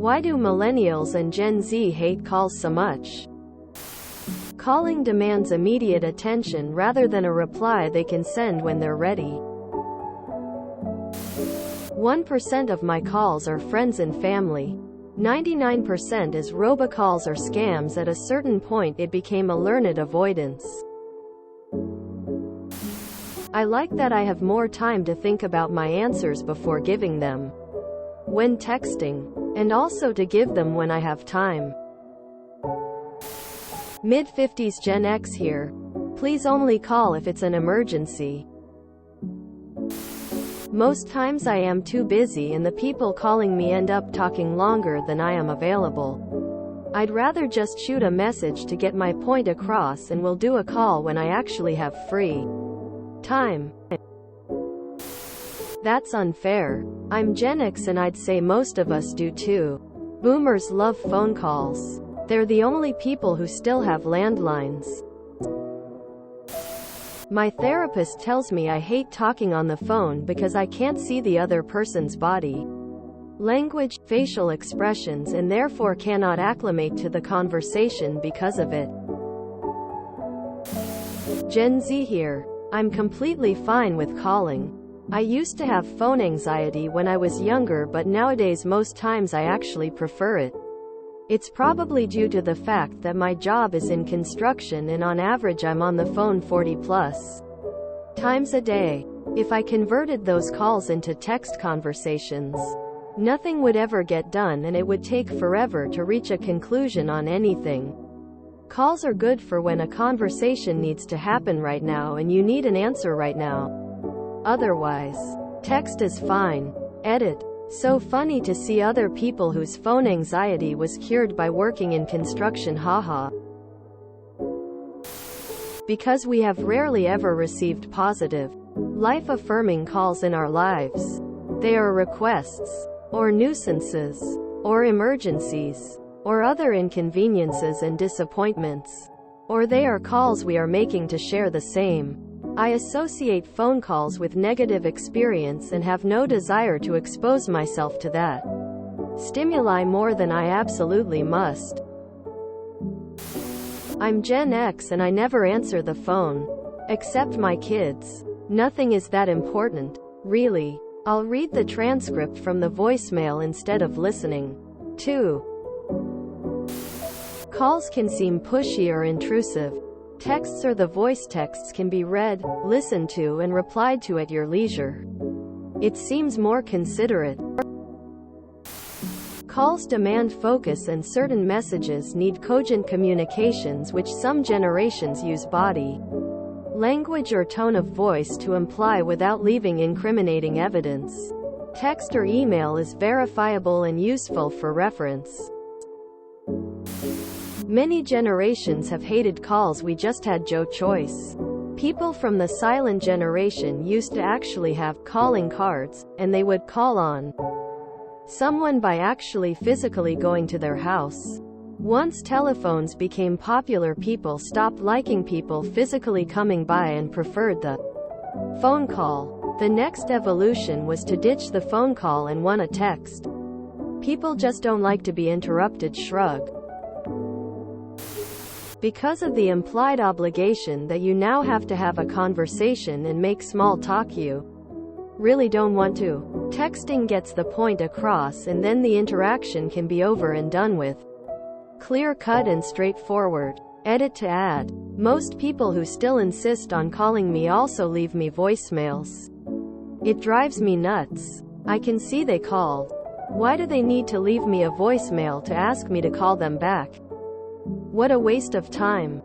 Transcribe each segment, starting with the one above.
Why do millennials and Gen Z hate calls so much? Calling demands immediate attention rather than a reply they can send when they're ready. 1% of my calls are friends and family. 99% is robocalls or scams. At a certain point it became a learned avoidance. I like that I have more time to think about my answers before giving them when texting, and also to give them when I have time. Mid-50s Gen X here. Please only call if it's an emergency. Most times I am too busy and the people calling me end up talking longer than I am available. I'd rather just shoot a message to get my point across and will do a call when I actually have free time. That's unfair. I'm Gen X and I'd say most of us do too. Boomers love phone calls. They're the only people who still have landlines. My therapist tells me I hate talking on the phone because I can't see the other person's body language, facial expressions, and therefore cannot acclimate to the conversation because of it. Gen Z here. I'm completely fine with calling. I used to have phone anxiety when I was younger, but nowadays most times I actually prefer it. It's probably due to the fact that my job is in construction and on average I'm on the phone 40+ times a day. If I converted those calls into text conversations, nothing would ever get done and it would take forever to reach a conclusion on anything. Calls are good for when a conversation needs to happen right now and you need an answer right now. Otherwise, text is fine. Edit. So funny to see other people whose phone anxiety was cured by working in construction, haha. Because we have rarely ever received positive, life-affirming calls in our lives. They are requests, or nuisances, or emergencies, or other inconveniences and disappointments. Or they are calls we are making to share the same. I associate phone calls with negative experience and have no desire to expose myself to that stimuli more than I absolutely must. I'm Gen X and I never answer the phone. Except my kids. Nothing is that important, really. I'll read the transcript from the voicemail instead of listening. 2. Calls can seem pushy or intrusive. Texts or the voice texts can be read, listened to and replied to at your leisure. It seems more considerate. Calls demand focus and certain messages need cogent communications, which some generations use body language or tone of voice to imply without leaving incriminating evidence. Text or email is verifiable and useful for reference. Many generations have hated calls. We just had Joe choice. People from the silent generation used to actually have calling cards, and they would call on someone by actually physically going to their house. Once telephones became popular, people stopped liking people physically coming by and preferred the phone call. The next evolution was to ditch the phone call and want a text. People just don't like to be interrupted. Shrug. Because of the implied obligation that you now have to have a conversation and make small talk, you really don't want to. Texting gets the point across and then the interaction can be over and done with. Clear cut and straightforward. Edit to add. Most people who still insist on calling me also leave me voicemails. It drives me nuts. I can see they called. Why do they need to leave me a voicemail to ask me to call them back? What a waste of time.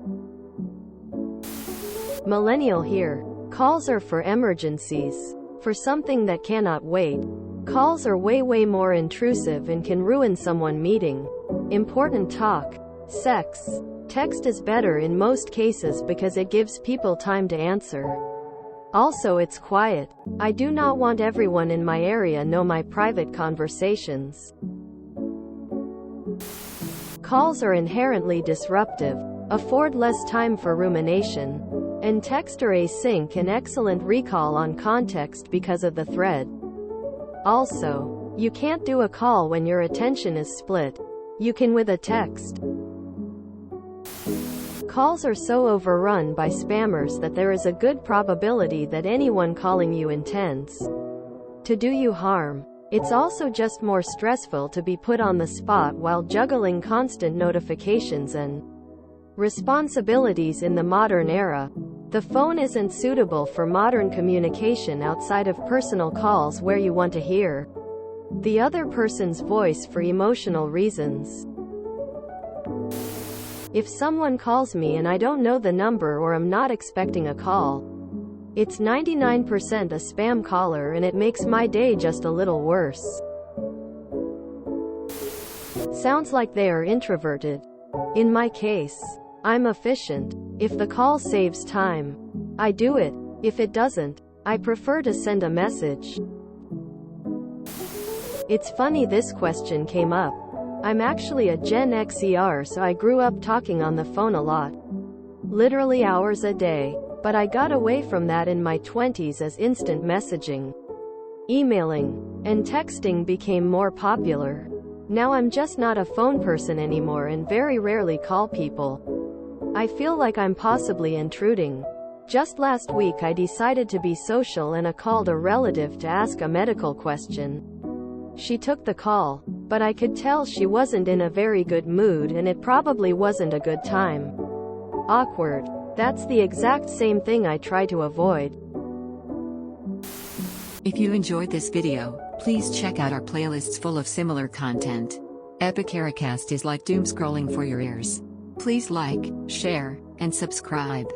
Millennial here. Calls are for emergencies. For something that cannot wait. Calls are way more intrusive and can ruin someone meeting important talk. Sex. Text is better in most cases because it gives people time to answer. Also, it's quiet. I do not want everyone in my area know my private conversations. Calls are inherently disruptive, afford less time for rumination, and text or async an excellent recall on context because of the thread. Also, You can't do a call when your attention is split. You can with a text. Calls are so overrun by spammers that there is a good probability that anyone calling you intends to do you harm. It's also just more stressful to be put on the spot while juggling constant notifications and responsibilities in the modern era. The phone isn't suitable for modern communication outside of personal calls where you want to hear the other person's voice for emotional reasons. If someone calls me and I don't know the number or am not expecting a call, it's 99% a spam caller, and it makes my day just a little worse. Sounds like they are introverted. In my case, I'm efficient. If the call saves time, I do it. If it doesn't, I prefer to send a message. It's funny this question came up. I'm actually a Gen Xer, so I grew up talking on the phone a lot. Literally hours a day. But I got away from that in my 20s as instant messaging, emailing, and texting became more popular. Now I'm just not a phone person anymore and very rarely call people. I feel like I'm possibly intruding. Just last week I decided to be social and I called a relative to ask a medical question. She took the call, but I could tell she wasn't in a very good mood and it probably wasn't a good time. Awkward. That's the exact same thing I try to avoid. If you enjoyed this video, please check out our playlists full of similar content. Epic Ericast is like doom scrolling for your ears. Please like, share, and subscribe.